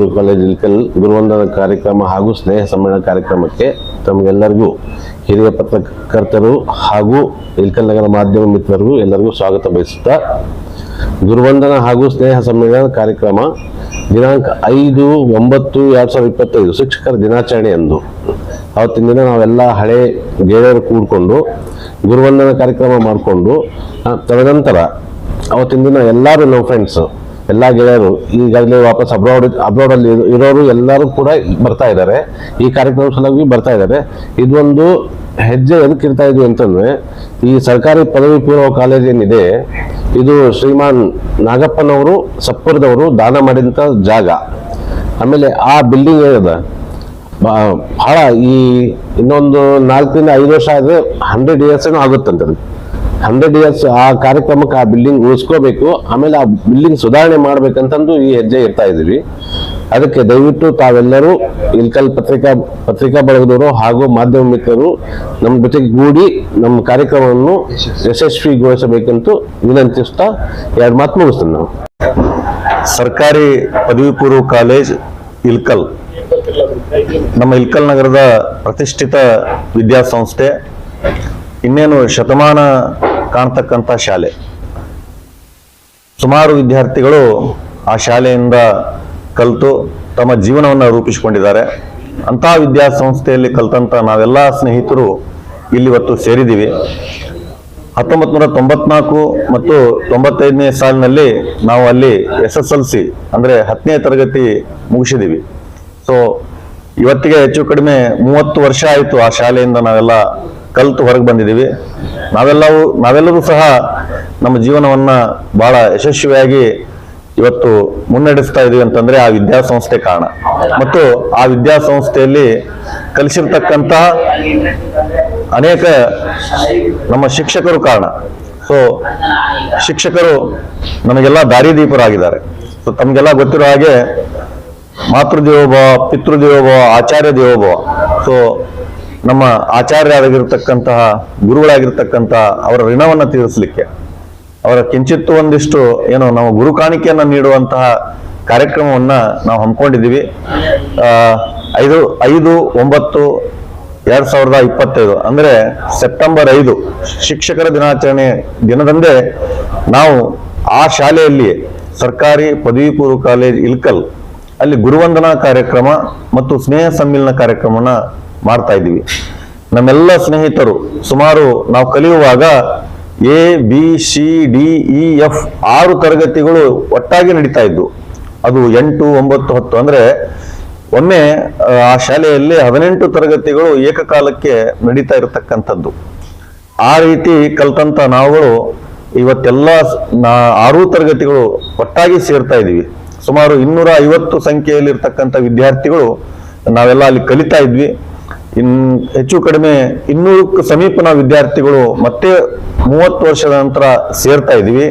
College Ilkal ಗುರುವಂದನ ಕಾರ್ಯಕ್ರಮ ಹಾಗೂ ಸ್ನೇಹ ಸಮ್ಮೇಳನ ಕಾರ್ಯಕ್ರಮಕ್ಕೆ ತಮಗೆಲ್ಲರಿಗೂ ಹಿರಿಯ ಪತ್ರಕರ್ತರು ಹಾಗೂ ಇಲ್ಕಲ್ ನಗರ ಮಾಧ್ಯಮ ಮಿತ್ರರಿಗೂ ಎಲ್ಲರಿಗೂ ಸ್ವಾಗತ ಬಯಸುತ್ತಾ, ಗುರುವಂದನ ಹಾಗೂ ಸ್ನೇಹ ಸಮ್ಮೇಳನ ಕಾರ್ಯಕ್ರಮ ದಿನಾಂಕ 5/9/2025 ಶಿಕ್ಷಕರ ದಿನಾಚರಣೆ ಎಂದು ಅವತ್ತಿನ ದಿನ ನಾವೆಲ್ಲ ಹಳೆ ಗೆಳೆಯರು ಕೂಡ್ಕೊಂಡು ಗುರುವಂದನ ಕಾರ್ಯಕ್ರಮ ಮಾಡಿಕೊಂಡು ತದನಂತರ ಅವತ್ತಿನ ದಿನ ಎಲ್ಲರೂ ನಮ್ಮ ಫ್ರೆಂಡ್ಸ್ ಎಲ್ಲ ಗೆಳೆಯರು ಈಗಾಗಲೇ ವಾಪಸ್ ಅಬ್ರಾಡಲ್ಲಿ ಇರೋರು ಎಲ್ಲರೂ ಕೂಡ ಬರ್ತಾ ಇದ್ದಾರೆ. ಈ ಕಾರ್ಯಕ್ರಮ ಸಲುವಾಗಿ ಬರ್ತಾ ಇದ್ದಾರೆ. ಇದೊಂದು ಹೆಜ್ಜೆ ಎದಕ್ಕೆ ಇರ್ತಾ ಇದ್ವಿ ಅಂತಂದ್ರೆ, ಈ ಸರ್ಕಾರಿ ಪದವಿ ಪೂರ್ವ ಕಾಲೇಜ್ ಏನಿದೆ ಇದು ಶ್ರೀಮಾನ್ ನಾಗಪ್ಪನವರು ಸಪ್ಪುರದವರು ದಾನ ಮಾಡಿದಂಥ ಜಾಗ. ಆಮೇಲೆ ಆ ಬಿಲ್ಡಿಂಗ್ ಏನದ ಬಹಳ ಈ ಇನ್ನೊಂದು 4-5 ವರ್ಷ ಆದರೆ 100 years ಏನೋ ಆಗುತ್ತಂತ. 100 years ಆ ಕಾರ್ಯಕ್ರಮಕ್ಕೆ ಆ ಬಿಲ್ಡಿಂಗ್ ಉಳಿಸ್ಕೋಬೇಕು, ಆಮೇಲೆ ಆ ಬಿಲ್ಡಿಂಗ್ ಸುಧಾರಣೆ ಮಾಡ್ಬೇಕಂತಂದು ಈ ಹೆಜ್ಜೆ ಇರ್ತಾ ಇದೀವಿ. ಅದಕ್ಕೆ ದಯವಿಟ್ಟು ತಾವೆಲ್ಲರೂ ಇಲ್ಕಲ್ ಪತ್ರಿಕಾ ಬಳಗದವರು ಹಾಗೂ ಮಾಧ್ಯಮ ಮಿತ್ರರು ನಮ್ಮ ಜೊತೆಗೆ ಗೂಡಿ ನಮ್ಮ ಕಾರ್ಯಕ್ರಮವನ್ನು ಯಶಸ್ವಿಗೊಳಿಸಬೇಕಂತೂ ವಿನಂತಿಸ್ತಾ 2 ಮಾತು ಮುಗಿಸ್ತೀನಿ. ನಾವು ಸರ್ಕಾರಿ ಪದವಿ ಪೂರ್ವ ಕಾಲೇಜ್ ಇಲ್ಕಲ್ ನಮ್ಮ ಇಲ್ಕಲ್ ನಗರದ ಪ್ರತಿಷ್ಠಿತ ವಿದ್ಯಾಸಂಸ್ಥೆ, ಇನ್ನೇನು ಶತಮಾನ ಕಾಣ್ತಕ್ಕಂಥ ಶಾಲೆ. ಸುಮಾರು ವಿದ್ಯಾರ್ಥಿಗಳು ಆ ಶಾಲೆಯಿಂದ ಕಲಿತು ತಮ್ಮ ಜೀವನವನ್ನು ರೂಪಿಸಿಕೊಂಡಿದ್ದಾರೆ. ಅಂತಹ ವಿದ್ಯಾಸಂಸ್ಥೆಯಲ್ಲಿ ಕಲಿತಂಥ ನಾವೆಲ್ಲ ಸ್ನೇಹಿತರು ಇಲ್ಲಿ ಇವತ್ತು ಸೇರಿದ್ದೀವಿ. 1994 ಮತ್ತು 95ನೇ ಸಾಲಿನಲ್ಲಿ ನಾವು ಅಲ್ಲಿ SSLC ಅಂದರೆ 10ನೇ ತರಗತಿ ಮುಗಿಸಿದ್ದೀವಿ. ಸೊ ಇವತ್ತಿಗೆ ಹೆಚ್ಚು ಕಡಿಮೆ 30 ವರ್ಷ ಆಯಿತು ಆ ಶಾಲೆಯಿಂದ ನಾವೆಲ್ಲ ಕಲಿತು ಹೊರಗೆ ಬಂದಿದ್ದೀವಿ. ನಾವೆಲ್ಲರೂ ಸಹ ನಮ್ಮ ಜೀವನವನ್ನ ಬಹಳ ಯಶಸ್ವಿಯಾಗಿ ಇವತ್ತು ಮುನ್ನಡೆಸ್ತಾ ಇದೀವಿ ಅಂತಂದ್ರೆ ಆ ವಿದ್ಯಾಸಂಸ್ಥೆ ಕಾರಣ, ಮತ್ತು ಆ ವಿದ್ಯಾಸಂಸ್ಥೆಯಲ್ಲಿ ಕಲಿಸಿರ್ತಕ್ಕಂತಹ ಅನೇಕ ನಮ್ಮ ಶಿಕ್ಷಕರು ಕಾರಣ. ಸೊ ಶಿಕ್ಷಕರು ನಮಗೆಲ್ಲ ದಾರಿದೀಪರಾಗಿದ್ದಾರೆ. ಸೊ ತಮಗೆಲ್ಲ ಗೊತ್ತಿರೋ ಹಾಗೆ ಮಾತೃದೇವೋಭವ, ಪಿತೃದೇವೋಭವ, ಆಚಾರ್ಯ ದೇವೋಭವ. ಸೊ ನಮ್ಮ ಆಚಾರ್ಯರಾಗಿರ್ತಕ್ಕಂತಹ ಗುರುಗಳಾಗಿರ್ತಕ್ಕಂತಹ ಅವರ ಋಣವನ್ನು ತೀರಿಸಲಿಕ್ಕೆ ಅವರ ಕಿಂಚಿತ್ತು ಒಂದಿಷ್ಟು ಏನೋ ನಾವು ಗುರು ಕಾಣಿಕೆಯನ್ನ ನೀಡುವಂತಹ ಕಾರ್ಯಕ್ರಮವನ್ನ ನಾವು ಹಮ್ಮಿಕೊಂಡಿದ್ದೀವಿ. 5/9/2025 ಅಂದ್ರೆ ಸೆಪ್ಟೆಂಬರ್ 5 ಶಿಕ್ಷಕರ ದಿನಾಚರಣೆ ದಿನದಂದೇ ನಾವು ಆ ಶಾಲೆಯಲ್ಲಿ ಸರ್ಕಾರಿ ಪದವಿ ಪೂರ್ವ ಕಾಲೇಜ್ ಇಲ್ಕಲ್ ಅಲ್ಲಿ ಗುರುವಂದನಾ ಕಾರ್ಯಕ್ರಮ ಮತ್ತು ಸ್ನೇಹ ಸಮ್ಮೇಳನ ಕಾರ್ಯಕ್ರಮವನ್ನ ಮಾಡ್ತಾ ಇದ್ದೀವಿ. ನಮ್ಮೆಲ್ಲ ಸ್ನೇಹಿತರು ಸುಮಾರು ನಾವು ಕಲಿಯುವಾಗ ABCDEF 6 ತರಗತಿಗಳು ಒಟ್ಟಾಗಿ ನಡೀತಾ ಇದ್ವು. ಅದು 8, 9, 10 ಅಂದ್ರೆ ಒಮ್ಮೆ ಆ ಶಾಲೆಯಲ್ಲಿ 18 ತರಗತಿಗಳು ಏಕಕಾಲಕ್ಕೆ ನಡೀತಾ ಇರತಕ್ಕಂಥದ್ದು. ಆ ರೀತಿ ಕಲ್ತಂತ ನಾವುಗಳು ಇವತ್ತೆಲ್ಲ 6 ತರಗತಿಗಳು ಒಟ್ಟಾಗಿ ಸೇರ್ತಾ ಇದ್ದೀವಿ. ಸುಮಾರು 250 ಸಂಖ್ಯೆಯಲ್ಲಿ ಇರ್ತಕ್ಕಂಥ ವಿದ್ಯಾರ್ಥಿಗಳು ನಾವೆಲ್ಲ ಅಲ್ಲಿ ಕಲಿತಾ ಇದ್ವಿ. ಹೆಚ್ಚು ಕಡಿಮೆ 200ಕ್ಕೂ ಸಮೀಪ ನಾವು ವಿದ್ಯಾರ್ಥಿಗಳು ಮತ್ತೆ 30 ವರ್ಷದ ನಂತರ ಸೇರ್ತಾ ಇದೀವಿ.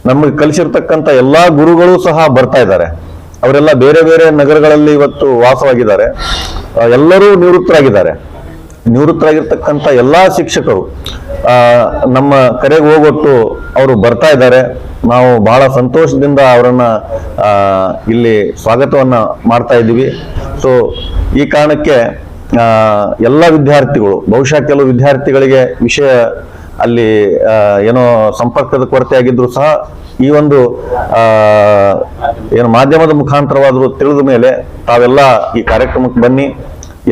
ನಮಗೆ ಕಲಿಸಿರ್ತಕ್ಕಂಥ ಎಲ್ಲಾ ಗುರುಗಳು ಸಹ ಬರ್ತಾ ಇದ್ದಾರೆ. ಅವರೆಲ್ಲ ಬೇರೆ ಬೇರೆ ನಗರಗಳಲ್ಲಿ ಇವತ್ತು ವಾಸವಾಗಿದ್ದಾರೆ. ಎಲ್ಲರೂ ನಿವೃತ್ತರಾಗಿರ್ತಕ್ಕಂಥ ಎಲ್ಲಾ ಶಿಕ್ಷಕರು ನಮ್ಮ ಕರೆಗೆ ಹೋಗೊಟ್ಟು ಅವರು ಬರ್ತಾ ಇದ್ದಾರೆ. ನಾವು ಬಹಳ ಸಂತೋಷದಿಂದ ಅವರನ್ನ ಇಲ್ಲಿ ಸ್ವಾಗತವನ್ನ ಮಾಡ್ತಾ ಇದ್ದೀವಿ. ಸೊ ಈ ಕಾರಣಕ್ಕೆ ಎಲ್ಲ ವಿದ್ಯಾರ್ಥಿಗಳು, ಬಹುಶಃ ಕೆಲವು ವಿದ್ಯಾರ್ಥಿಗಳಿಗೆ ವಿಷಯ ಅಲ್ಲಿ ಏನೋ ಸಂಪರ್ಕದ ಕೊರತೆ ಆಗಿದ್ರು ಸಹ ಈ ಒಂದು ಏನು ಮಾಧ್ಯಮದ ಮುಖಾಂತರವಾದರೂ ತಿಳಿದ ಮೇಲೆ ತಾವೆಲ್ಲ ಈ ಕಾರ್ಯಕ್ರಮಕ್ಕೆ ಬನ್ನಿ.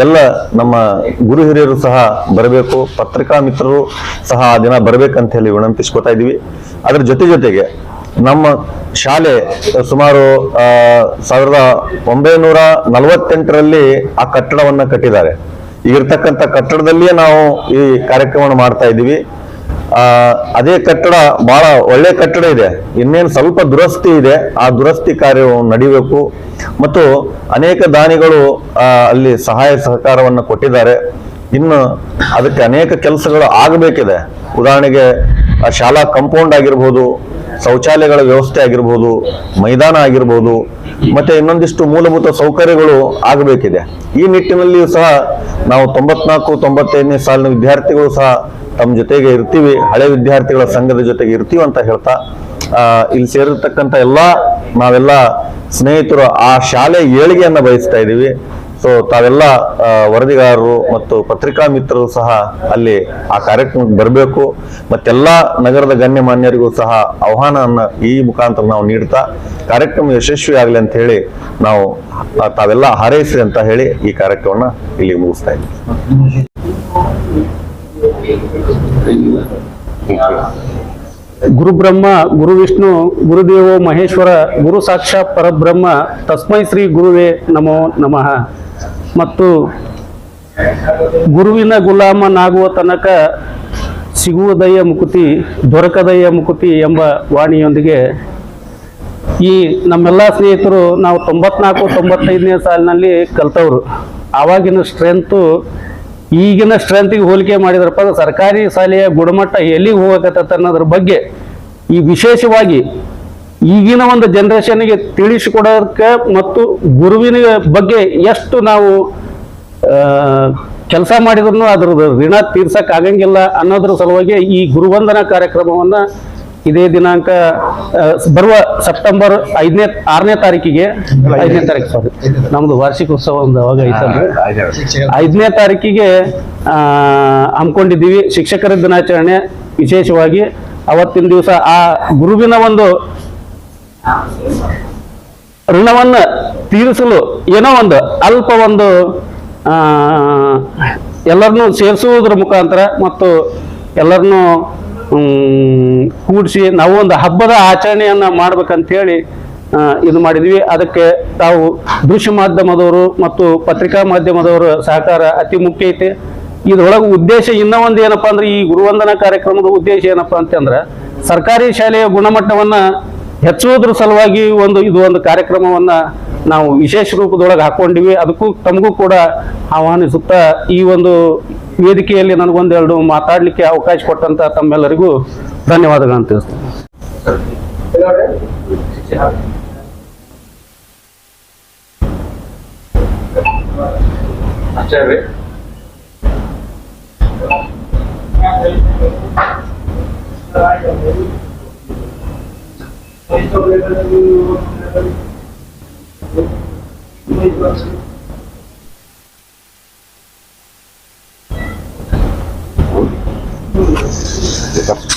ಎಲ್ಲ ನಮ್ಮ ಗುರು ಹಿರಿಯರು ಸಹ ಬರಬೇಕು, ಪತ್ರಿಕಾ ಮಿತ್ರರು ಸಹ ಆ ದಿನ ಬರ್ಬೇಕಂತ ಹೇಳಿ ವಿನಂತಿಸ್ಕೊತಾ ಇದ್ದೀವಿ. ಅದರ ಜೊತೆಗೆ ನಮ್ಮ ಶಾಲೆ ಸುಮಾರು 1948ರಲ್ಲಿ ಆ ಕಟ್ಟಡವನ್ನ ಕಟ್ಟಿದ್ದಾರೆ. ಈಗಿರ್ತಕ್ಕಂಥ ಕಟ್ಟಡದಲ್ಲಿಯೇ ನಾವು ಈ ಕಾರ್ಯಕ್ರಮವನ್ನು ಮಾಡ್ತಾ ಇದ್ದೀವಿ. ಅದೇ ಕಟ್ಟಡ ಬಹಳ ಒಳ್ಳೆ ಕಟ್ಟಡ ಇದೆ, ಇನ್ನೇನು ಸ್ವಲ್ಪ ದುರಸ್ತಿ ಇದೆ. ಆ ದುರಸ್ತಿ ಕಾರ್ಯವನ್ನು ನಡಿಬೇಕು ಮತ್ತು ಅನೇಕ ದಾನಿಗಳು ಅಲ್ಲಿ ಸಹಾಯ ಸಹಕಾರವನ್ನು ಕೊಟ್ಟಿದ್ದಾರೆ. ಇನ್ನು ಅದಕ್ಕೆ ಅನೇಕ ಕೆಲಸಗಳು ಆಗಬೇಕಿದೆ. ಉದಾಹರಣೆಗೆ ಶಾಲಾ ಕಾಂಪೌಂಡ್ ಆಗಿರ್ಬೋದು, ಶೌಚಾಲಯಗಳ ವ್ಯವಸ್ಥೆ ಆಗಿರ್ಬೋದು, ಮೈದಾನ ಆಗಿರ್ಬೋದು, ಮತ್ತೆ ಇನ್ನೊಂದಿಷ್ಟು ಮೂಲಭೂತ ಸೌಕರ್ಯಗಳು ಆಗಬೇಕಿದೆ. ಈ ನಿಟ್ಟಿನಲ್ಲಿಯೂ ಸಹ ನಾವು 94-95ನೇ ಸಾಲಿನ ವಿದ್ಯಾರ್ಥಿಗಳು ಸಹ ತಮ್ಮ ಜೊತೆಗೆ ಇರ್ತೀವಿ, ಹಳೆ ವಿದ್ಯಾರ್ಥಿಗಳ ಸಂಘದ ಜೊತೆಗೆ ಇರ್ತೀವಿ ಅಂತ ಹೇಳ್ತಾ ಇಲ್ಲಿ ಸೇರಿರ್ತಕ್ಕಂಥ ನಾವೆಲ್ಲ ಸ್ನೇಹಿತರು ಆ ಶಾಲೆ ಏಳಿಗೆಯನ್ನ ಬಯಸ್ತಾ ಇದ್ದೀವಿ. ಸೊ ತಾವೆಲ್ಲ ವರದಿಗಾರರು ಮತ್ತು ಪತ್ರಿಕಾ ಮಿತ್ರರು ಸಹ ಅಲ್ಲಿ ಆ ಕಾರ್ಯಕ್ರಮಕ್ಕೆ ಬರಬೇಕು. ಮತ್ತೆಲ್ಲ ನಗರದ ಗಣ್ಯಮಾನ್ಯರಿಗೂ ಸಹ ಆಹ್ವಾನವನ್ನ ಈ ಮುಖಾಂತರ ನಾವು ನೀಡ್ತಾ ಕಾರ್ಯಕ್ರಮ ಯಶಸ್ವಿ ಆಗಲಿ ಅಂತ ಹೇಳಿ ನಾವು ತಾವೆಲ್ಲ ಹಾರೈಸಿ ಅಂತ ಹೇಳಿ ಈ ಕಾರ್ಯಕ್ರಮನ ಇಲ್ಲಿ ಮುಗಿಸ್ತಾ ಇದ್ದೀವಿ. ಗುರು ಬ್ರಹ್ಮ ಗುರು ವಿಷ್ಣು ಗುರುದೇವೋ ಮಹೇಶ್ವರ ಗುರು ಸಾಕ್ಷಾತ್ ಪರಬ್ರಹ್ಮ ತಸ್ಮೈ ಶ್ರೀ ಗುರುವೇ ನಮೋ ನಮಃ. ಮತ್ತು ಗುರುವಿನ ಗುಲಾಮನಾಗುವ ತನಕ ಸಿಗುವುದಯ್ಯ ಮುಕುತಿ ದೊರಕದಯ್ಯ ಮುಕುತಿ ಎಂಬ ವಾಣಿಯೊಂದಿಗೆ ಈ ನಮ್ಮೆಲ್ಲ ಸ್ನೇಹಿತರು ನಾವು 94-95ನೇ ಸಾಲಿನಲ್ಲಿ ಕಲ್ತವ್ರು. ಆವಾಗಿನ ಸ್ಟ್ರೆಂತು ಈಗಿನ ಸ್ಟ್ರೆಂತಿಗೆ ಹೋಲಿಕೆ ಮಾಡಿದ್ರಪ್ಪ ಸರ್ಕಾರಿ ಶಾಲೆಯ ಗುಣಮಟ್ಟ ಎಲ್ಲಿಗೆ ಹೋಗಕತ್ತ ಅನ್ನೋದ್ರ ಬಗ್ಗೆ ಈ ವಿಶೇಷವಾಗಿ ಈಗಿನ ಒಂದು ಜನರೇಷನ್ಗೆ ತಿಳಿಸಿಕೊಡೋದಕ್ಕೆ ಮತ್ತು ಗುರುವಿನ ಬಗ್ಗೆ ಎಷ್ಟು ನಾವು ಕೆಲಸ ಮಾಡಿದ್ರು ಅದ್ರದ್ದು ಋಣ ತೀರ್ಸಕ್ ಆಗಂಗಿಲ್ಲ ಅನ್ನೋದ್ರ ಸಲುವಾಗಿ ಈ ಗುರುವಂದನಾ ಕಾರ್ಯಕ್ರಮವನ್ನ ಇದೇ ದಿನಾಂಕ ಬರುವ ಸೆಪ್ಟೆಂಬರ್ 6ನೇ ತಾರೀಕಿಗೆ ಸಾರಿ ನಮ್ದು ವಾರ್ಷಿಕೋತ್ಸವ ಒಂದು ಅವಾಗ ಐತಲ್ರಿ 5ನೇ ತಾರೀಕಿಗೆ ಹಮ್ಮಿಕೊಂಡಿದ್ದೀವಿ. ಶಿಕ್ಷಕರ ದಿನಾಚರಣೆ ವಿಶೇಷವಾಗಿ ಅವತ್ತಿನ ದಿವಸ ಆ ಗುರುವಿನ ಒಂದು ಋಣವನ್ನ ತೀರಿಸಲು ಏನೋ ಒಂದು ಅಲ್ಪ ಒಂದು ಎಲ್ಲರನ್ನೂ ಸೇರಿಸುವುದರ ಮುಖಾಂತರ ಮತ್ತು ಎಲ್ಲರನ್ನೂ ಕೂಡಿಸಿ ನಾವು ಒಂದು ಹಬ್ಬದ ಆಚರಣೆಯನ್ನ ಮಾಡ್ಬೇಕಂತ ಹೇಳಿ ಇದು ಮಾಡಿದ್ವಿ. ಅದಕ್ಕೆ ತಾವು ದೃಶ್ಯ ಮಾಧ್ಯಮದವರು ಮತ್ತು ಪತ್ರಿಕಾ ಮಾಧ್ಯಮದವರ ಸಹಕಾರ ಅತಿ ಮುಖ್ಯ ಐತೆ. ಇದ್ರೊಳಗೆ ಉದ್ದೇಶ ಇನ್ನೂ ಒಂದು ಏನಪ್ಪಾ ಅಂದ್ರೆ ಈ ಗುರುವಂದನಾ ಕಾರ್ಯಕ್ರಮದ ಉದ್ದೇಶ ಏನಪ್ಪಾ ಅಂತಂದ್ರೆ ಸರ್ಕಾರಿ ಶಾಲೆಯ ಗುಣಮಟ್ಟವನ್ನ ಹೆಚ್ಚುವುದ್ರ ಸಲುವಾಗಿ ಇದು ಒಂದು ಕಾರ್ಯಕ್ರಮವನ್ನ ನಾವು ವಿಶೇಷ ರೂಪದೊಳಗೆ ಹಾಕೊಂಡಿವಿ. ಅದಕ್ಕೂ ತಮಗೂ ಕೂಡ ಆಹ್ವಾನಿಸುತ್ತಾ ಈ ಒಂದು ವೇದಿಕೆಯಲ್ಲಿ ನನಗೊಂದೆರಡು ಮಾತಾಡಲಿಕ್ಕೆ ಅವಕಾಶ ಕೊಟ್ಟಂತ ತಮ್ಮೆಲ್ಲರಿಗೂ ಧನ್ಯವಾದಗಳನ್ನು ತಿಳಿಸ್ತೇನೆ. Thank you.